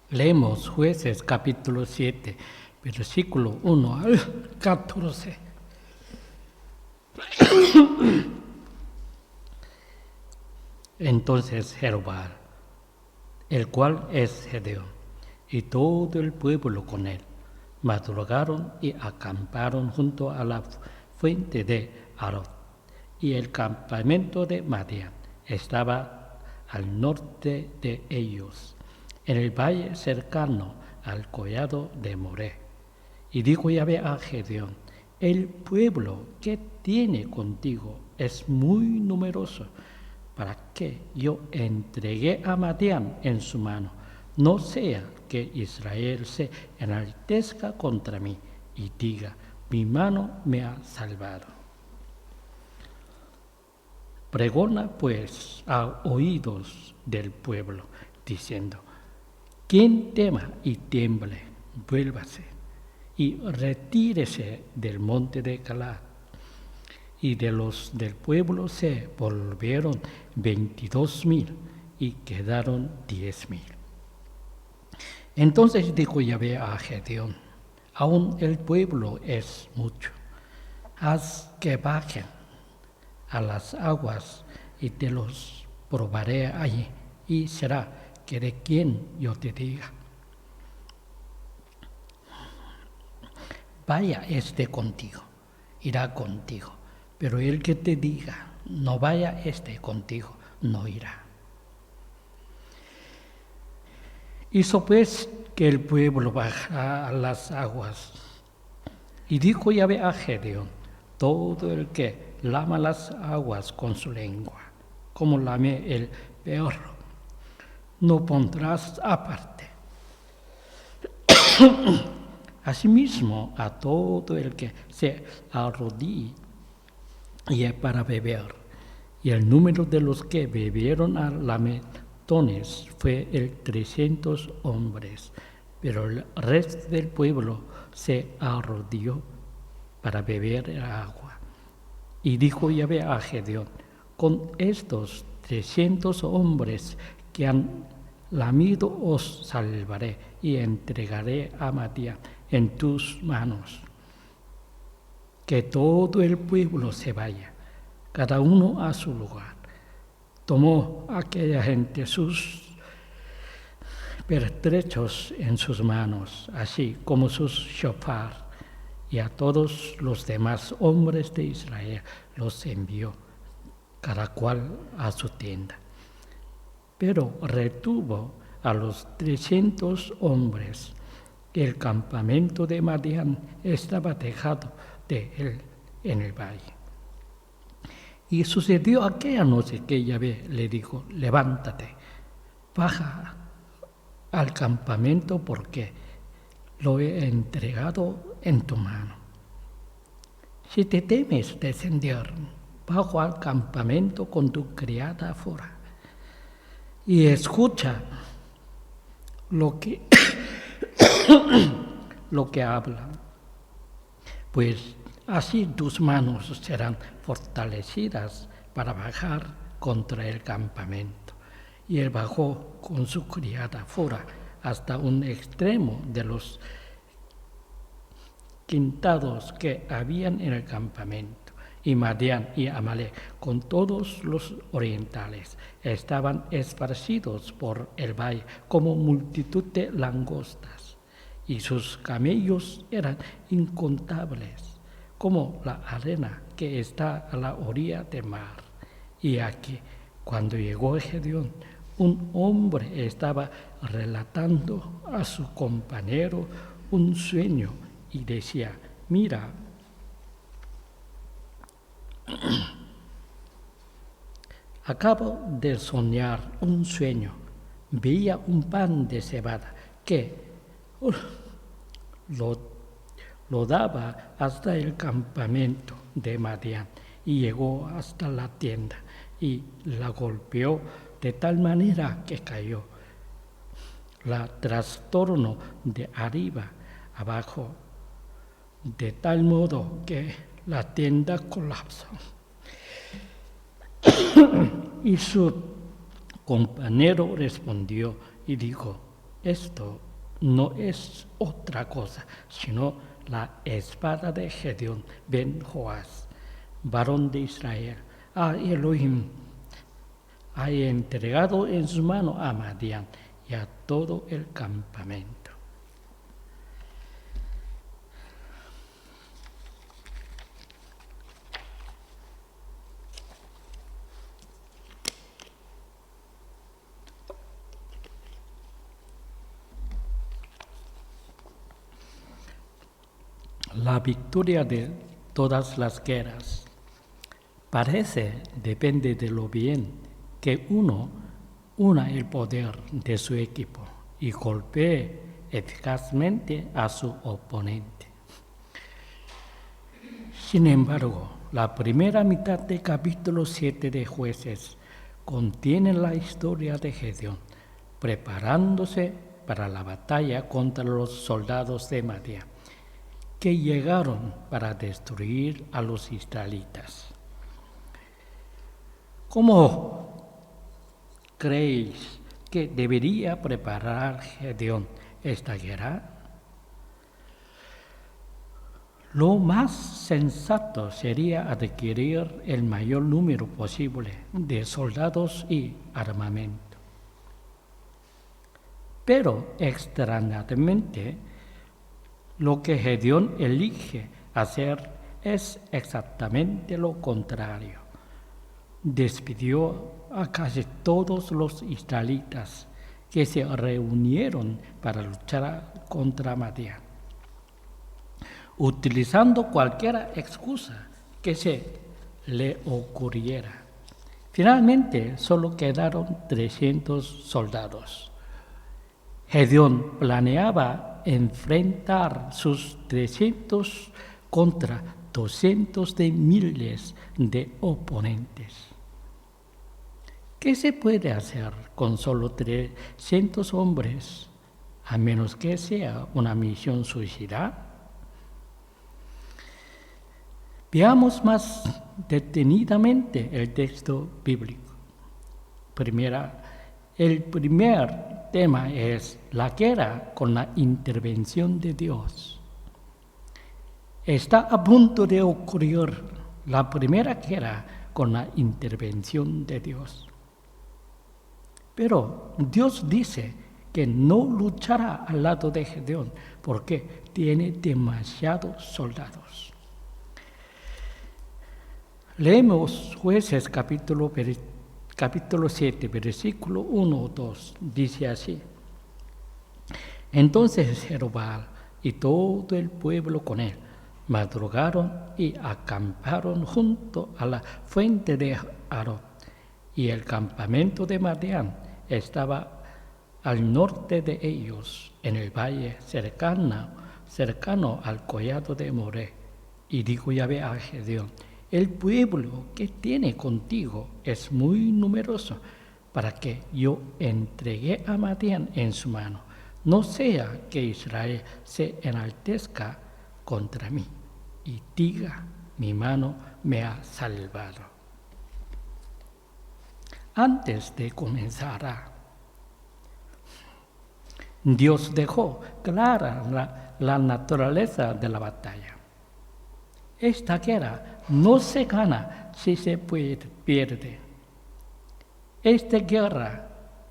Leemos Jueces capítulo 7, versículo 1 al 14. Entonces Jerobal, el cual es Gedeón, y todo el pueblo con él, madrugaron y acamparon junto a la fuente de Arod, y el campamento de Madián estaba al norte de ellos, en el valle cercano al collado de Moré. Y dijo Yahvé a Gedeón: el pueblo que tiene contigo es muy numeroso, para que yo entregué a Madián en su mano, no sea que Israel se enaltezca contra mí y diga: mi mano me ha salvado. Pregona pues a oídos del pueblo, diciendo: quien tema y tiemble, vuélvase y retírese del monte de Galaad. Y de los del pueblo se volvieron 22,000 y quedaron 10,000. Entonces dijo Yahvé a Gedeón: aún el pueblo es mucho, haz que bajen a las aguas y te los probaré allí, y será que de quien yo te diga: vaya este contigo, irá contigo, pero el que te diga: no vaya este contigo, no irá. Hizo pues que el pueblo bajara a las aguas, y dijo Yahvé a Gedeón: todo el que lama las aguas con su lengua, como lame el perro, no pondrás aparte. Asimismo, a todo el que se arrodille para beber. Y el número de los que bebieron a lametones fue el 300 hombres, pero el resto del pueblo se arrodilló para beber agua. Y dijo Yahvé a Gedeón: con estos 300 hombres que han lamido os salvaré y entregaré a Madián en tus manos. Que todo el pueblo se vaya, cada uno a su lugar. Tomó aquella gente sus pertrechos en sus manos, así como sus shofar, y a todos los demás hombres de Israel los envió, cada cual a su tienda. Pero retuvo a los 300 hombres. El campamento de Madián estaba dejado de él en el valle. Y sucedió aquella noche que Yahvé le dijo: levántate, baja al campamento, porque lo he entregado en tu mano. Si te temes descender, bajo al campamento con tu criada afuera, y escucha lo que habla, pues así tus manos serán fortalecidas para bajar contra el campamento. Y él bajó con su criada fuera hasta un extremo de los quintados que habían en el campamento. Y Madián y Amalek, con todos los orientales, estaban esparcidos por el valle como multitud de langostas, y sus camellos eran incontables, como la arena que está a la orilla del mar. Y aquí, cuando llegó Gedeón, un hombre estaba relatando a su compañero un sueño y decía: mira, acabo de soñar un sueño. Veía un pan de cebada que lo daba hasta el campamento de Madián, y llegó hasta la tienda y la golpeó de tal manera que cayó. La trastornó de arriba abajo, de tal modo que la tienda colapsó. Y su compañero respondió y dijo: esto no es otra cosa, sino la espada de Gedeón ben Joás, varón de Israel. Elohim ha entregado en su mano a Madián y a todo el campamento. La victoria de todas las guerras depende de lo bien que uno una el poder de su equipo y golpee eficazmente a su oponente. Sin embargo, la primera mitad del capítulo 7 de Jueces contiene la historia de Gedeón preparándose para la batalla contra los soldados de Madián, que llegaron para destruir a los israelitas. ¿Cómo creéis que debería preparar Gedeón esta guerra? Lo más sensato sería adquirir el mayor número posible de soldados y armamento. Pero extrañamente, lo que Gedeón elige hacer es exactamente lo contrario. Despidió a casi todos los israelitas que se reunieron para luchar contra Madián, utilizando cualquier excusa que se le ocurriera. Finalmente, solo quedaron 300 soldados. Gedeón planeaba enfrentar sus 300 contra 200 de miles de oponentes. ¿Qué se puede hacer con solo 300 hombres, a menos que sea una misión suicida? Veamos más detenidamente el texto bíblico. El primer tema es la guerra con la intervención de Dios. Está a punto de ocurrir la primera guerra con la intervención de Dios. Pero Dios dice que no luchará al lado de Gedeón porque tiene demasiados soldados. Leemos Jueces capítulo 7, versículo 1 o 2, dice así: Entonces Jerobbaal y todo el pueblo con él madrugaron y acamparon junto a la fuente de Arod, y el campamento de Madián estaba al norte de ellos, en el valle cercano al collado de Moré. Y dijo Yahvé a Gedeón: el pueblo que tiene contigo es muy numeroso para que yo entregue a Madián en su mano. No sea que Israel se enaltezca contra mí y diga: mi mano me ha salvado. Antes de comenzar, Dios dejó clara la naturaleza de la batalla. Esta guerra no se gana si se pierde. Esta guerra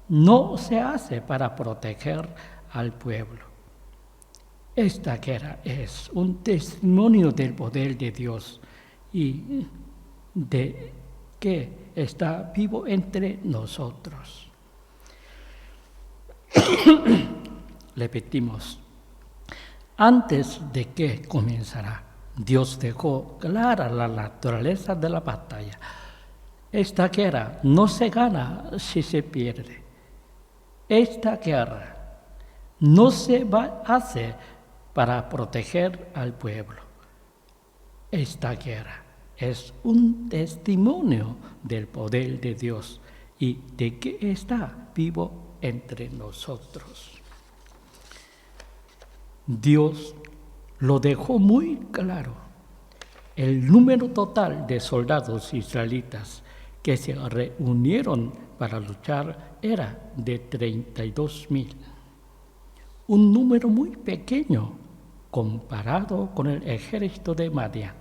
no se hace para proteger al pueblo. Esta guerra es un testimonio del poder de Dios y de que está vivo entre nosotros. Repetimos, antes de que comenzara, Dios dejó clara la naturaleza de la batalla. Esta guerra no se gana si se pierde. Esta guerra no se hace para proteger al pueblo. Esta guerra es un testimonio del poder de Dios y de que está vivo entre nosotros. Dios lo dejó muy claro. El número total de soldados israelitas que se reunieron para luchar era de 32,000. un número muy pequeño comparado con el ejército de Madián.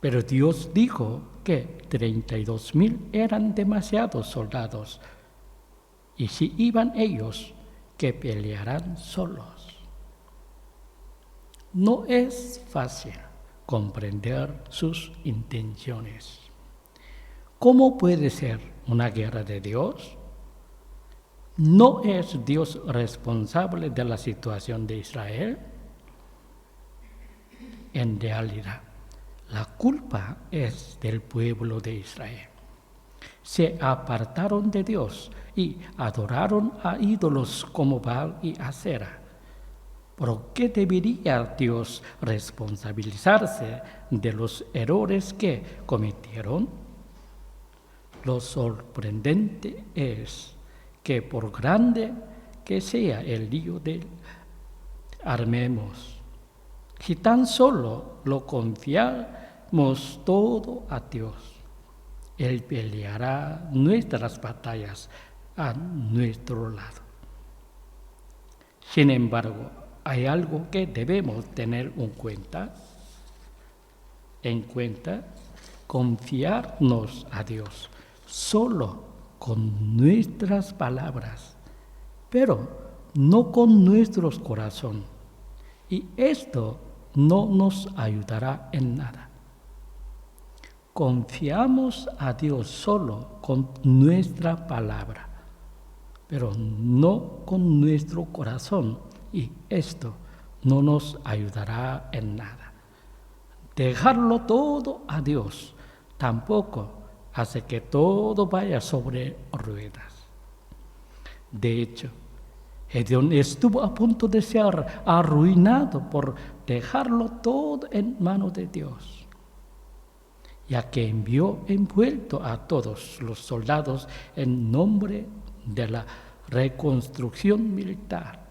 Pero Dios dijo que 32,000 eran demasiados soldados, y si iban ellos, que pelearán solos. No es fácil comprender sus intenciones. ¿Cómo puede ser una guerra de Dios? ¿No es Dios responsable de la situación de Israel? En realidad, la culpa es del pueblo de Israel. Se apartaron de Dios y adoraron a ídolos como Baal y Asera. ¿Por qué debería Dios responsabilizarse de los errores que cometieron? Lo sorprendente es que por grande que sea el lío del armemos, si tan solo lo confiamos todo a Dios, Él peleará nuestras batallas a nuestro lado. Sin embargo, hay algo que debemos tener en cuenta, confiarnos a Dios solo con nuestras palabras, pero no con nuestro corazón. Y esto no nos ayudará en nada. Confiamos a Dios solo con nuestra palabra, pero no con nuestro corazón, y esto no nos ayudará en nada. Dejarlo todo a Dios tampoco hace que todo vaya sobre ruedas. De hecho, Gedeón estuvo a punto de ser arruinado por dejarlo todo en manos de Dios, ya que envió envuelto a todos los soldados en nombre de la reconstrucción militar.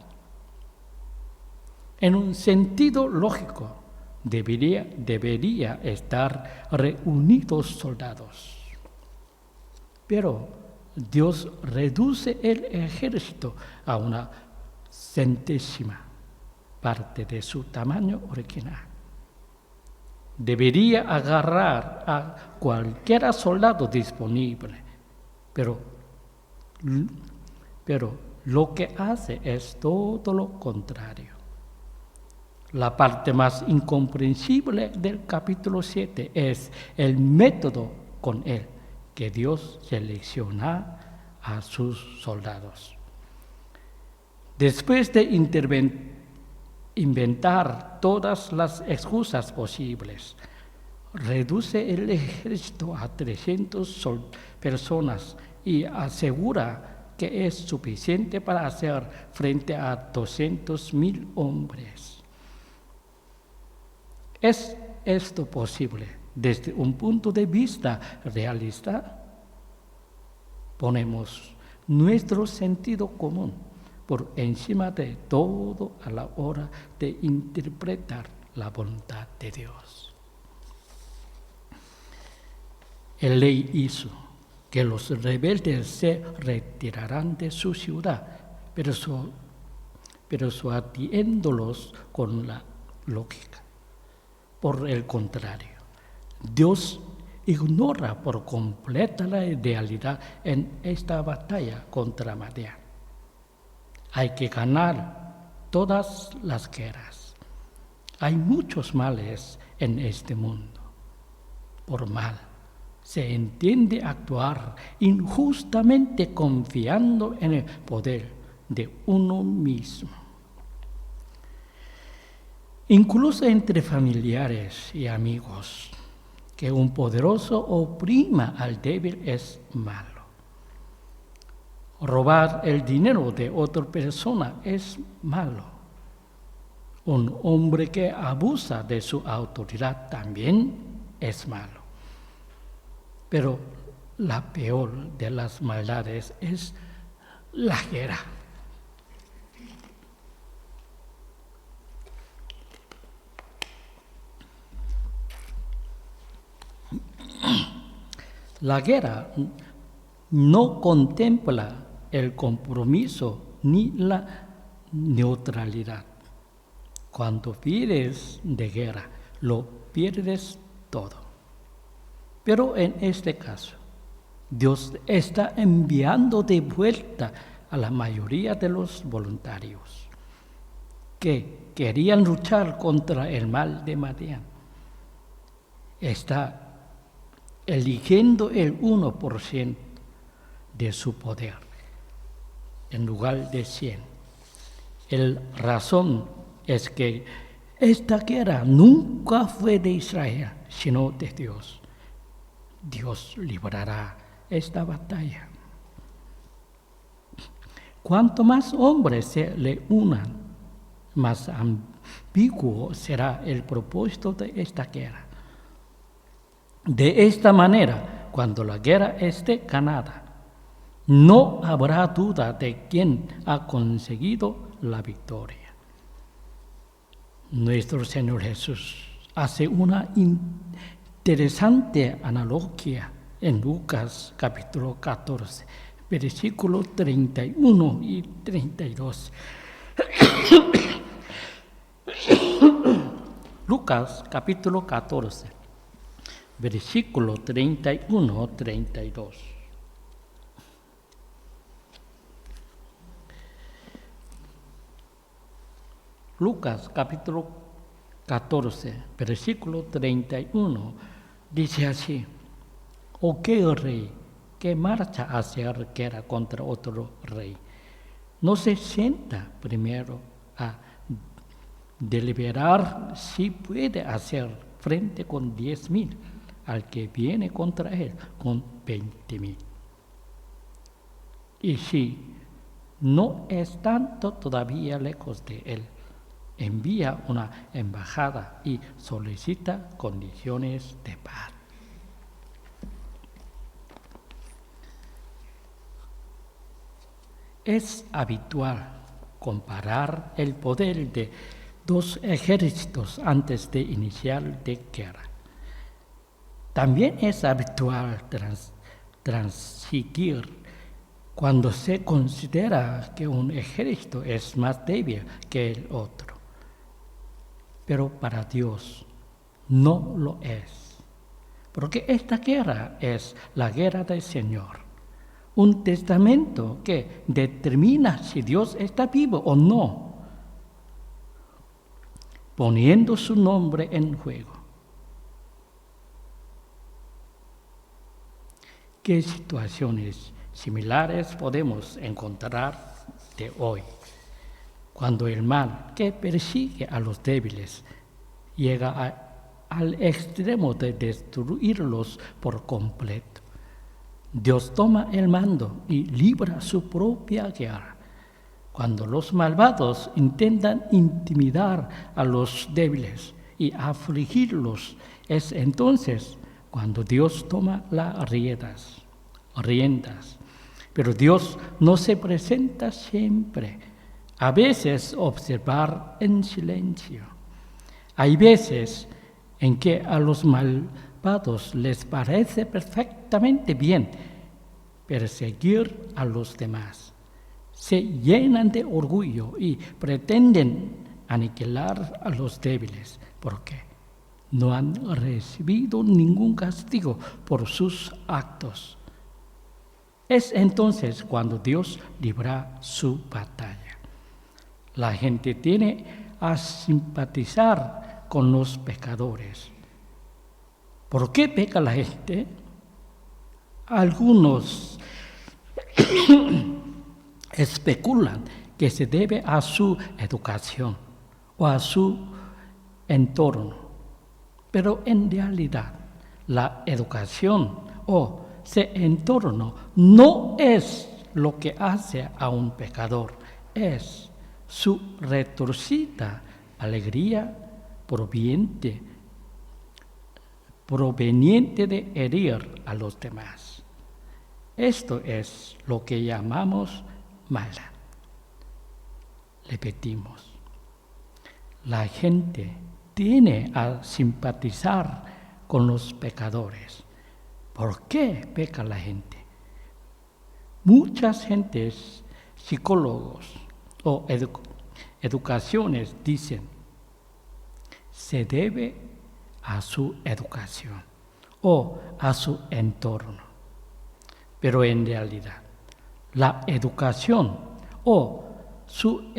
En un sentido lógico, debería estar reunidos soldados. Pero Dios reduce el ejército a una centésima parte de su tamaño original. Debería agarrar a cualquier soldado disponible, pero lo que hace es todo lo contrario. La parte más incomprensible del capítulo 7 es el método con el que Dios selecciona a sus soldados. Después de inventar todas las excusas posibles, reduce el ejército a 300 personas y asegura que es suficiente para hacer frente a 200,000 hombres. ¿Es esto posible desde un punto de vista realista? Ponemos nuestro sentido común por encima de todo a la hora de interpretar la voluntad de Dios. El rey hizo que los rebeldes se retiraran de su ciudad, persuadiéndolos con la lógica. Por el contrario, Dios ignora por completo la realidad en esta batalla contra Madián. Hay que ganar todas las guerras. Hay muchos males en este mundo. Por mal se entiende actuar injustamente confiando en el poder de uno mismo. Incluso entre familiares y amigos, que un poderoso oprima al débil es malo. Robar el dinero de otra persona es malo. Un hombre que abusa de su autoridad también es malo. Pero la peor de las maldades es la guerra. La guerra no contempla el compromiso ni la neutralidad. Cuando vienes de guerra, lo pierdes todo. Pero en este caso, Dios está enviando de vuelta a la mayoría de los voluntarios que querían luchar contra el mal de Madián. Está eligiendo el 1% de su poder en lugar de 100. La razón es que esta guerra nunca fue de Israel, sino de Dios. Dios librará esta batalla. Cuanto más hombres se le unan, más ambiguo será el propósito de esta guerra. De esta manera, cuando la guerra esté ganada, no habrá duda de quién ha conseguido la victoria. Nuestro Señor Jesús hace una interesante analogía en Lucas capítulo 14, versículos 31 y 32. Lucas capítulo 14, versículo 31-32. Lucas capítulo 14, versículo 31, dice así: ¿O qué rey que marcha a hacer guerra contra otro rey no se sienta primero a deliberar si puede hacer frente con 10,000 al que viene contra él con 20,000? Y si no es tanto todavía lejos de él, envía una embajada y solicita condiciones de paz. Es habitual comparar el poder de dos ejércitos antes de iniciar la guerra. También es habitual transigir cuando se considera que un ejército es más débil que el otro. Pero para Dios no lo es, porque esta guerra es la guerra del Señor, un testamento que determina si Dios está vivo o no, poniendo su nombre en juego. ¿Qué situaciones similares podemos encontrar de hoy, cuando el mal que persigue a los débiles llega al extremo de destruirlos por completo? Dios toma el mando y libra su propia guerra. Cuando los malvados intentan intimidar a los débiles y afligirlos, es entonces cuando Dios toma las riendas. Pero Dios no se presenta siempre. A veces observar en silencio. Hay veces en que a los malvados les parece perfectamente bien perseguir a los demás. Se llenan de orgullo y pretenden aniquilar a los débiles porque no han recibido ningún castigo por sus actos. Es entonces cuando Dios libra su batalla. La gente tiene a simpatizar con los pecadores. ¿Por qué peca la gente? Algunos especulan que se debe a su educación o a su entorno, pero en realidad la educación o ese entorno no es lo que hace a un pecador, es su retorcida alegría proveniente de herir a los demás. Esto es lo que llamamos maldad. Repetimos, la gente tiene a simpatizar con los pecadores. ¿Por qué peca la gente? Muchas gentes, psicólogos o Educaciones, dicen, se debe a su educación o a su entorno. Pero en realidad, la educación o su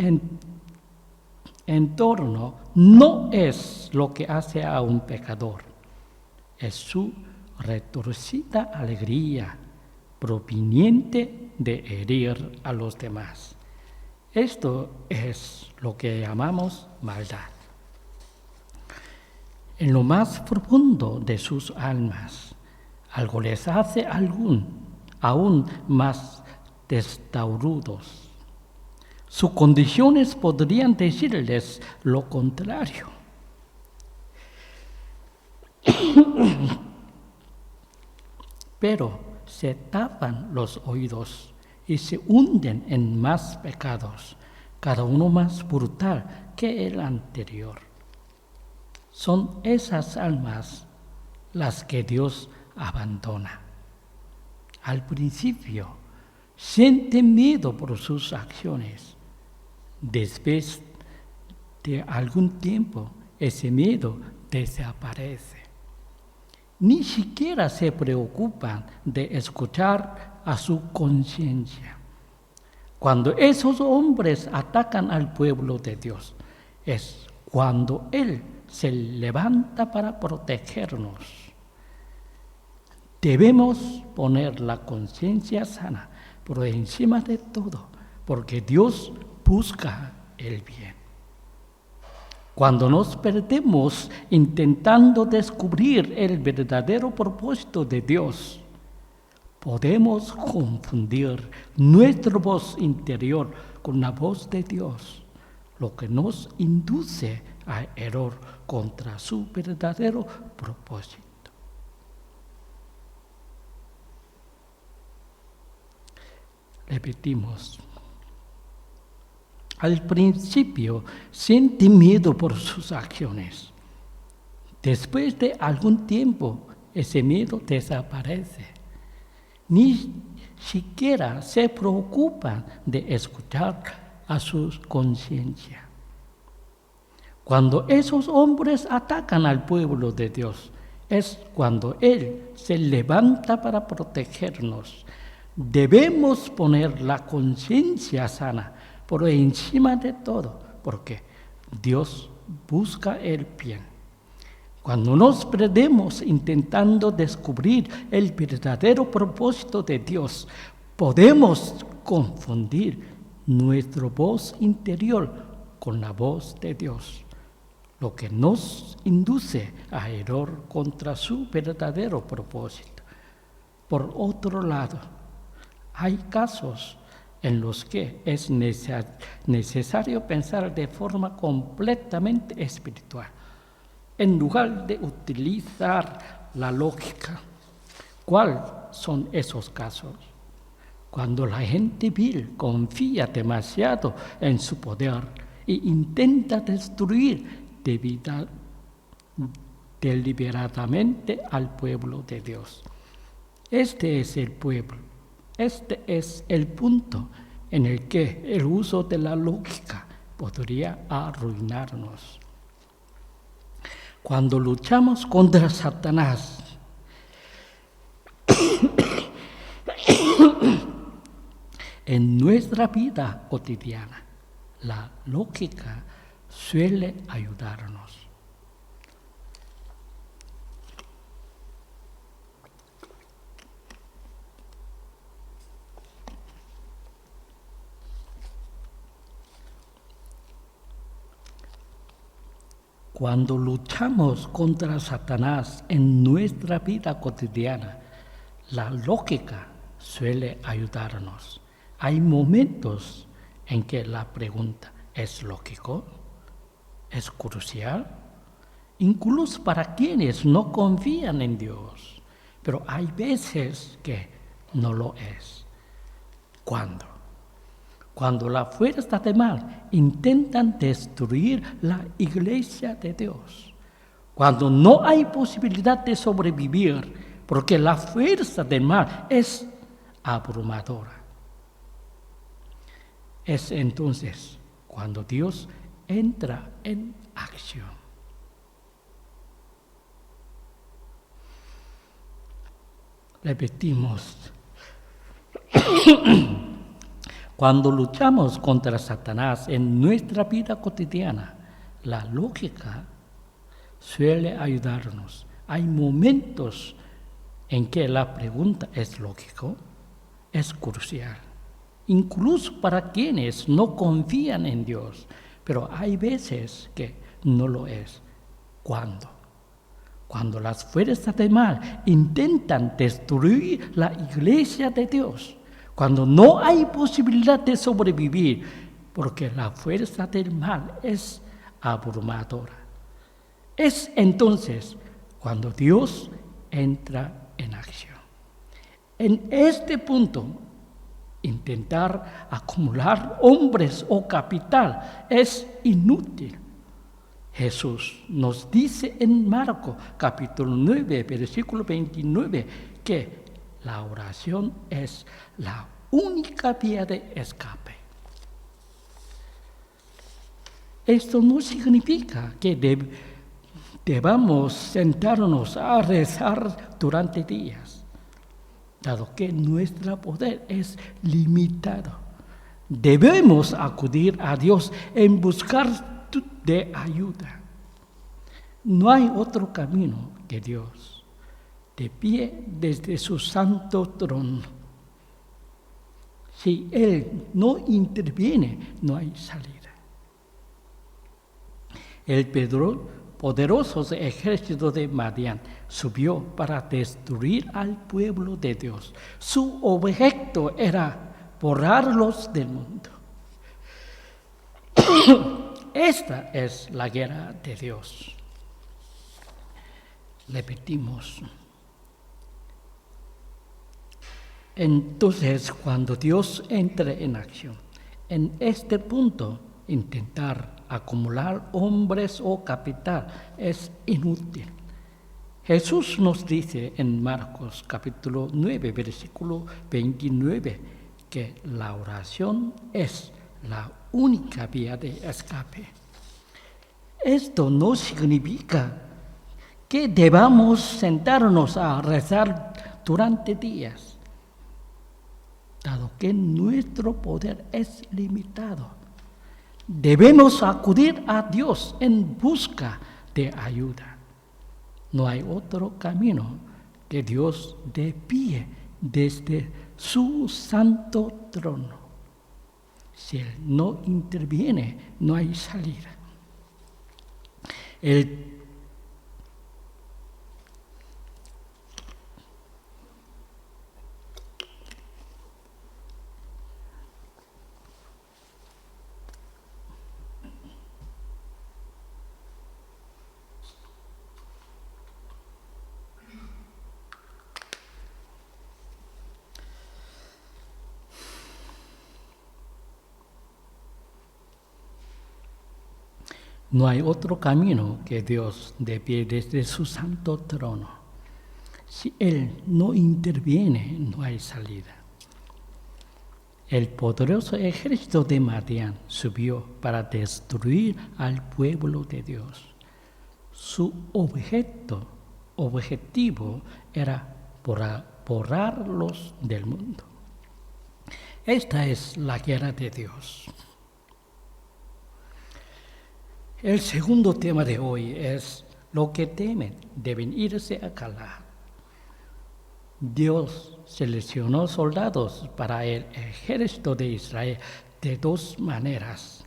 entorno no es lo que hace a un pecador, es su retorcida alegría proveniente de herir a los demás. Esto es lo que llamamos maldad. En lo más profundo de sus almas, algo les hace aún más testarudos. Sus condiciones podrían decirles lo contrario. Pero se tapan los oídos y se hunden en más pecados, cada uno más brutal que el anterior. Son esas almas las que Dios abandona. Al principio sienten miedo por sus acciones. Después de algún tiempo, ese miedo desaparece. Ni siquiera se preocupan de escuchar a su conciencia. Cuando esos hombres atacan al pueblo de Dios, es cuando Él se levanta para protegernos. Debemos poner la conciencia sana por encima de todo, porque Dios busca el bien. Cuando nos perdemos intentando descubrir el verdadero propósito de Dios, podemos confundir nuestra voz interior con la voz de Dios, lo que nos induce a error contra su verdadero propósito. Repetimos. Al principio siente miedo por sus acciones. Después de algún tiempo, ese miedo desaparece. Ni siquiera se preocupan de escuchar a su conciencia. Cuando esos hombres atacan al pueblo de Dios, es cuando Él se levanta para protegernos. Debemos poner la conciencia sana por encima de todo, porque Dios busca el bien. Cuando nos perdemos intentando descubrir el verdadero propósito de Dios, podemos confundir nuestra voz interior con la voz de Dios, lo que nos induce a error contra su verdadero propósito. Por otro lado, hay casos en los que es necesario pensar de forma completamente espiritual, en lugar de utilizar la lógica. ¿Cuáles son esos casos? Cuando la gente vil confía demasiado en su poder e intenta destruir deliberadamente al pueblo de Dios. Este es el punto en el que el uso de la lógica podría arruinarnos. Cuando luchamos contra Satanás, en nuestra vida cotidiana, la lógica suele ayudarnos. Cuando luchamos contra Satanás en nuestra vida cotidiana, la lógica suele ayudarnos. Hay momentos en que la pregunta ¿es lógico? ¿Es crucial? Incluso para quienes no confían en Dios. Pero hay veces que no lo es. ¿Cuándo? Cuando la fuerza del mal intentan destruir la iglesia de Dios. Cuando no hay posibilidad de sobrevivir, porque la fuerza del mal es abrumadora. Es entonces cuando Dios entra en acción. Repetimos. Cuando luchamos contra Satanás en nuestra vida cotidiana, la lógica suele ayudarnos. Hay momentos en que la pregunta es lógica, es crucial, incluso para quienes no confían en Dios, pero hay veces que no lo es. ¿Cuándo? Cuando las fuerzas del mal intentan destruir la iglesia de Dios, cuando no hay posibilidad de sobrevivir, porque la fuerza del mal es abrumadora. Es entonces cuando Dios entra en acción. En este punto, intentar acumular hombres o capital es inútil. Jesús nos dice en Marcos capítulo 9, versículo 29, que la oración es la única vía de escape. Esto no significa que debamos sentarnos a rezar durante días, dado que nuestro poder es limitado. Debemos acudir a Dios en buscar de ayuda. No hay otro camino que Dios, de pie desde su santo trono. Si Él no interviene, no hay salida. El poderoso ejército de Madián subió para destruir al pueblo de Dios. Su objeto era borrarlos del mundo. Esta es la guerra de Dios. Repetimos. Entonces, cuando Dios entre en acción, en este punto, intentar acumular hombres o capital es inútil. Jesús nos dice en Marcos capítulo 9, versículo 29, que la oración es la única vía de escape. Esto no significa que debamos sentarnos a rezar durante días, dado que nuestro poder es limitado. Debemos acudir a Dios en busca de ayuda. No hay otro camino que Dios de pie desde su santo trono. Si Él no interviene, no hay salida. No hay otro camino que Dios de pie desde su santo trono. Si Él no interviene, no hay salida. El poderoso ejército de Madián subió para destruir al pueblo de Dios. Su objetivo era borrarlos del mundo. Esta es la guerra de Dios. El segundo tema de hoy es: lo que temen deben irse a calar. Dios seleccionó soldados para el ejército de Israel de dos maneras.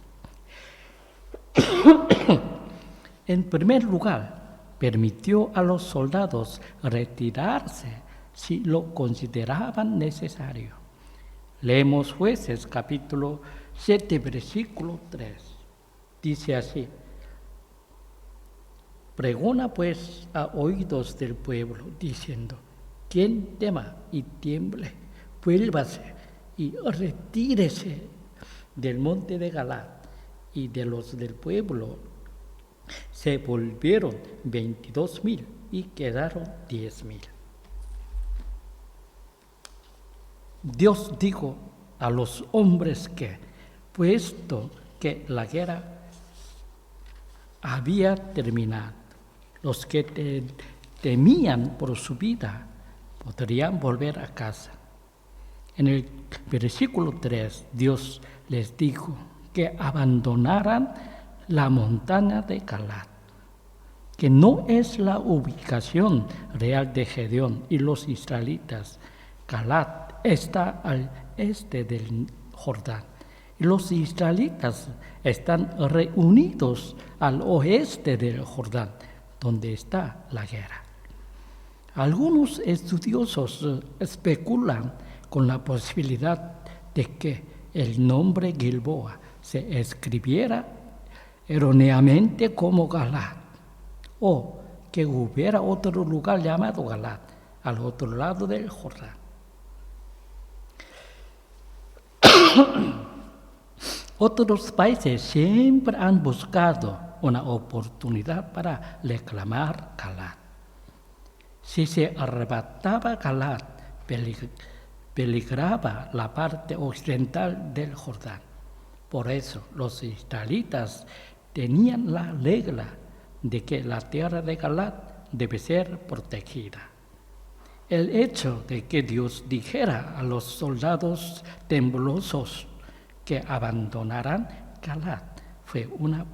En primer lugar, permitió a los soldados retirarse si lo consideraban necesario. Leemos Jueces capítulo 7, versículo 3. Dice así: pregona pues a oídos del pueblo, diciendo: quien tema y tiemble, vuélvase y retírese del monte de Galaad. Y de los del pueblo se volvieron 22,000 y quedaron 10,000. Dios dijo a los hombres que, puesto que la guerra había terminado. Los que temían por su vida podrían volver a casa. En el versículo 3, Dios les dijo que abandonaran la montaña de Galat, que no es la ubicación real de Gedeón y los israelitas. Galat está al este del Jordán y los israelitas están reunidos al oeste del Jordán, donde está la guerra. Algunos estudiosos especulan con la posibilidad de que el nombre Gilboa se escribiera erróneamente como Galat, o que hubiera otro lugar llamado Galat al otro lado del Jordán. Otros países siempre han buscado una oportunidad para reclamar Galat. Si se arrebataba Galat, peligraba la parte occidental del Jordán. Por eso los israelitas tenían la regla de que la tierra de Galat debe ser protegida. El hecho de que Dios dijera a los soldados temblorosos que abandonaran Galat fue una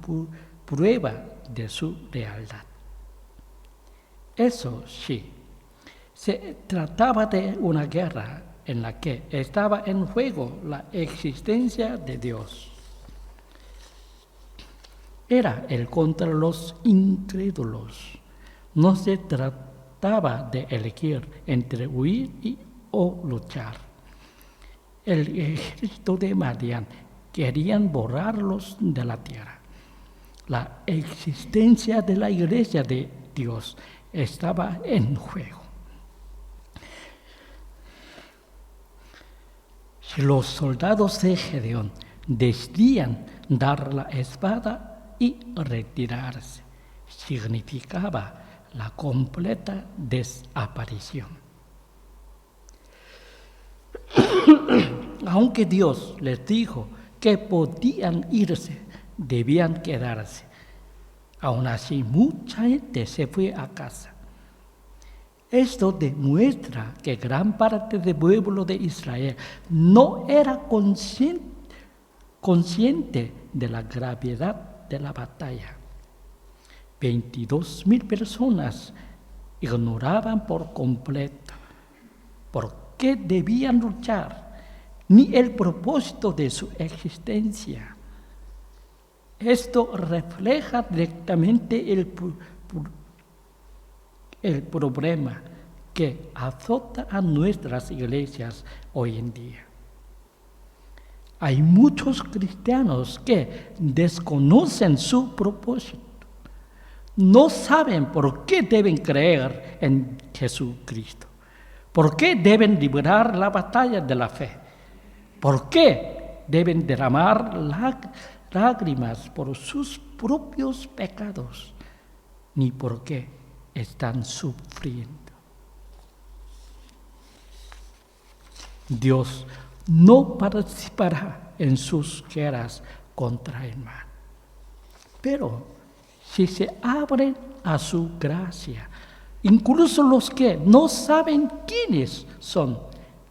prueba de su lealtad. Eso sí, se trataba de una guerra en la que estaba en juego la existencia de Dios. Era el contra los incrédulos. No se trataba de elegir entre huir o luchar. El ejército de Madián querían borrarlos de la tierra. La existencia de la iglesia de Dios estaba en juego. Si los soldados de Gedeón decidían dar la espada y retirarse, significaba la completa desaparición. Aunque Dios les dijo que podían irse, debían quedarse. Aún así, mucha gente se fue a casa. Esto demuestra que gran parte del pueblo de Israel no era consciente de la gravedad de la batalla. 22,000 personas ignoraban por completo por qué debían luchar, ni el propósito de su existencia. Esto refleja directamente el problema que azota a nuestras iglesias hoy en día. Hay muchos cristianos que desconocen su propósito. No saben por qué deben creer en Jesucristo. ¿Por qué deben librar la batalla de la fe? ¿Por qué deben derramar lágrimas por sus propios pecados? Ni por qué están sufriendo. Dios no participará en sus guerras contra el mal. Pero si se abren a su gracia, incluso los que no saben quiénes son,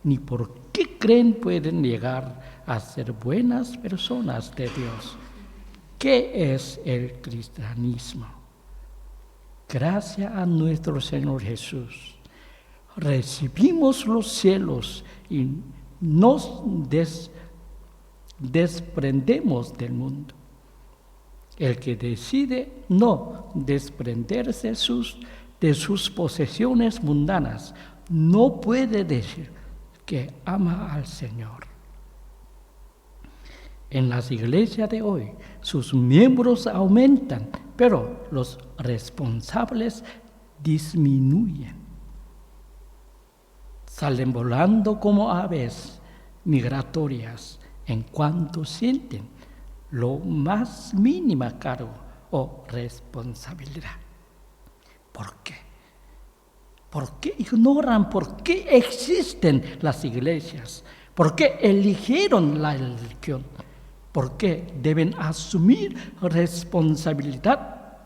ni por qué creen pueden llegar a ser buenas personas de Dios. ¿Qué es el cristianismo? Gracias a nuestro Señor Jesús, recibimos los cielos y nos desprendemos del mundo. El que decide no desprenderse de sus posesiones mundanas no puede decir que ama al Señor. En las iglesias de hoy, sus miembros aumentan, pero los responsables disminuyen. Salen volando como aves migratorias en cuanto sienten lo más mínima cargo o responsabilidad. ¿Por qué? ¿Por qué ignoran por qué existen las iglesias? ¿Por qué eligieron la religión? ¿Por qué deben asumir responsabilidad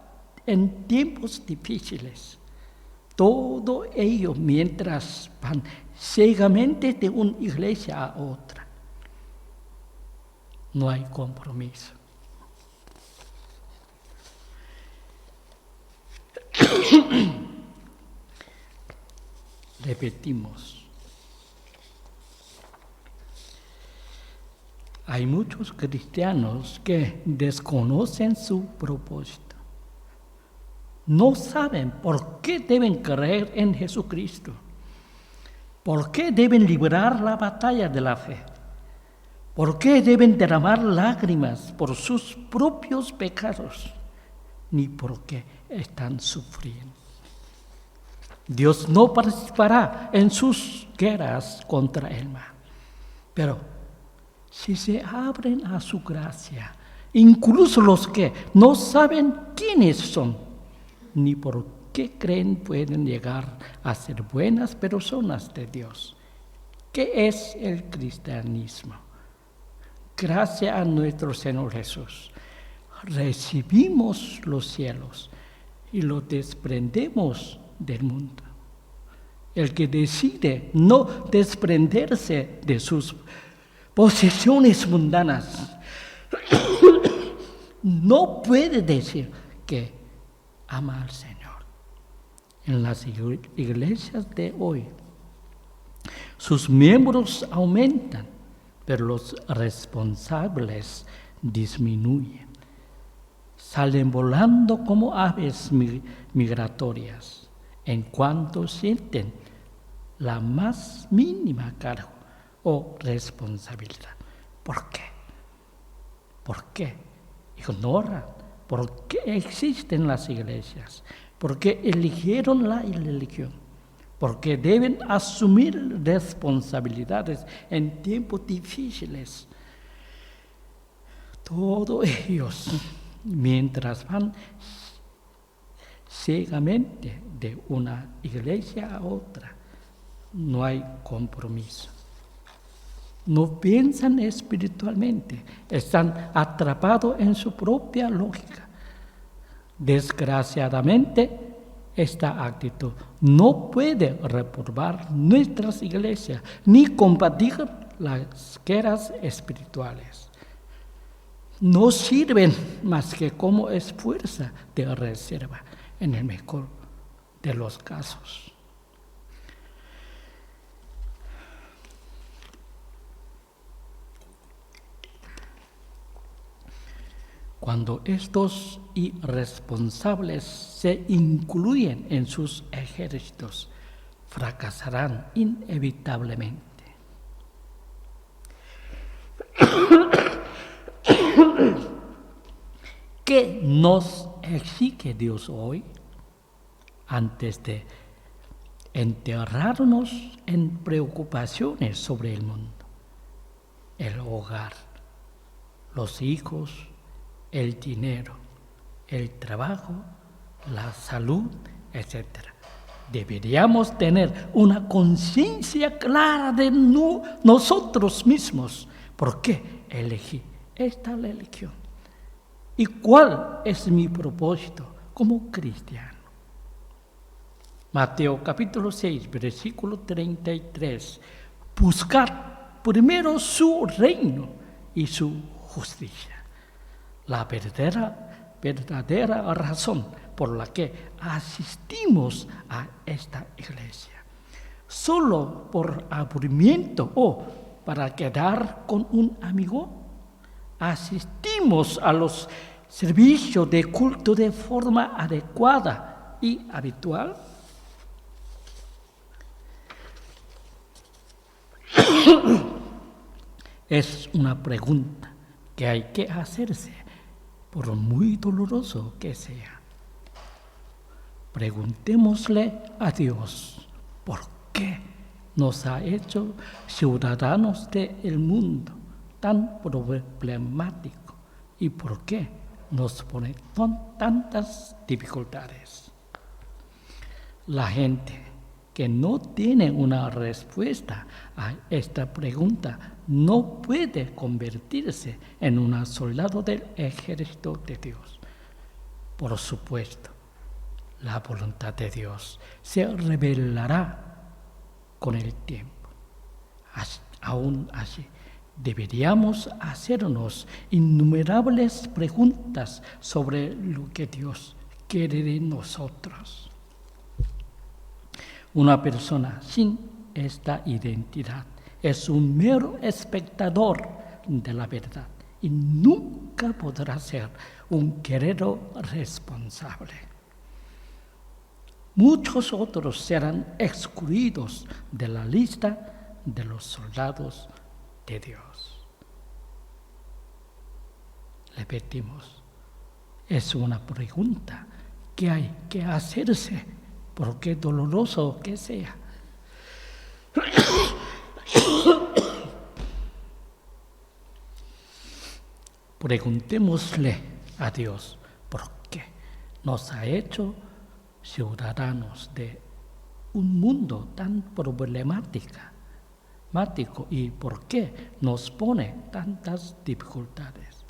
en tiempos difíciles? Todo ello mientras van ciegamente de una iglesia a otra. No hay compromiso. Repetimos. Hay muchos cristianos que desconocen su propósito. No saben por qué deben creer en Jesucristo. ¿Por qué deben librar la batalla de la fe? ¿Por qué deben derramar lágrimas por sus propios pecados? Ni por qué están sufriendo. Dios no participará en sus guerras contra el mal. Pero si se abren a su gracia, incluso los que no saben quiénes son, ni por qué creen pueden llegar a ser buenas personas de Dios. ¿Qué es el cristianismo? Gracias a nuestro Señor Jesús, recibimos los cielos y los desprendemos del mundo. El que decide no desprenderse de sus posesiones mundanas no puede decir que ama al Señor. En las iglesias de hoy, sus miembros aumentan, pero los responsables disminuyen. Salen volando como aves migratorias en cuanto sienten la más mínima carga o responsabilidad. ¿Por qué? ¿Por qué ignoran? ¿Por qué existen las iglesias? ¿Por qué eligieron la religión? Porque deben asumir responsabilidades en tiempos difíciles. Todos ellos, mientras van ciegamente de una iglesia a otra, no hay compromiso. No piensan espiritualmente, están atrapados en su propia lógica. Desgraciadamente, esta actitud no puede reprobar nuestras iglesias ni combatir las guerras espirituales. No sirven más que como esfuerzo de reserva en el mejor de los casos. Cuando estos irresponsables se incluyen en sus ejércitos, fracasarán inevitablemente. ¿Qué nos exige Dios hoy? Antes de enterrarnos en preocupaciones sobre el mundo, el hogar, los hijos, el dinero, el trabajo, la salud, etc. Deberíamos tener una conciencia clara de nosotros mismos. ¿Por qué elegí esta religión? ¿Y cuál es mi propósito como cristiano? Mateo capítulo 6, versículo 33. Buscad primero su reino y su justicia. La verdadera razón por la que asistimos a esta iglesia. ¿Solo por aburrimiento o para quedar con un amigo? ¿Asistimos a los servicios de culto de forma adecuada y habitual? Es una pregunta que hay que hacerse, por muy doloroso que sea. Preguntémosle a Dios, ¿por qué nos ha hecho ciudadanos del mundo tan problemático? ¿Y por qué nos pone con tantas dificultades? La gente que no tiene una respuesta a esta pregunta no puede convertirse en un soldado del ejército de Dios. Por supuesto, la voluntad de Dios se revelará con el tiempo. Aún así, deberíamos hacernos innumerables preguntas sobre lo que Dios quiere de nosotros. Una persona sin esta identidad es un mero espectador de la verdad y nunca podrá ser un guerrero responsable. Muchos otros serán excluidos de la lista de los soldados de Dios. Repetimos, es una pregunta que hay que hacerse, por qué doloroso que sea. Preguntémosle a Dios por qué nos ha hecho ciudadanos de un mundo tan problemático y por qué nos pone tantas dificultades.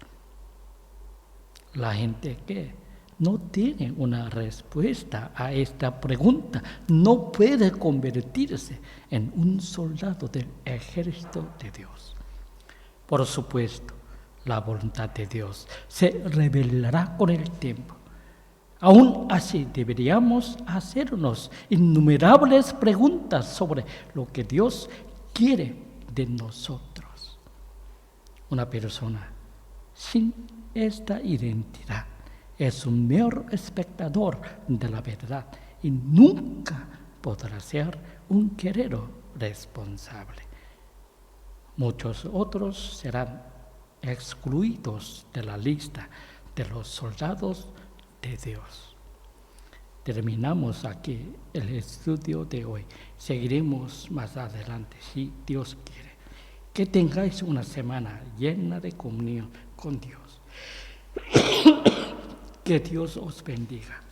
La gente que no tiene una respuesta a esta pregunta no puede convertirse en un soldado del ejército de Dios. Por supuesto, la voluntad de Dios se revelará con el tiempo. Aún así, deberíamos hacernos innumerables preguntas sobre lo que Dios quiere de nosotros. Una persona sin esta identidad es un mero espectador de la verdad y nunca podrá ser un guerrero responsable. Muchos otros serán excluidos de la lista de los soldados de Dios. Terminamos aquí el estudio de hoy. Seguiremos más adelante, si Dios quiere. Que tengáis una semana llena de comunión con Dios. Que Dios os bendiga.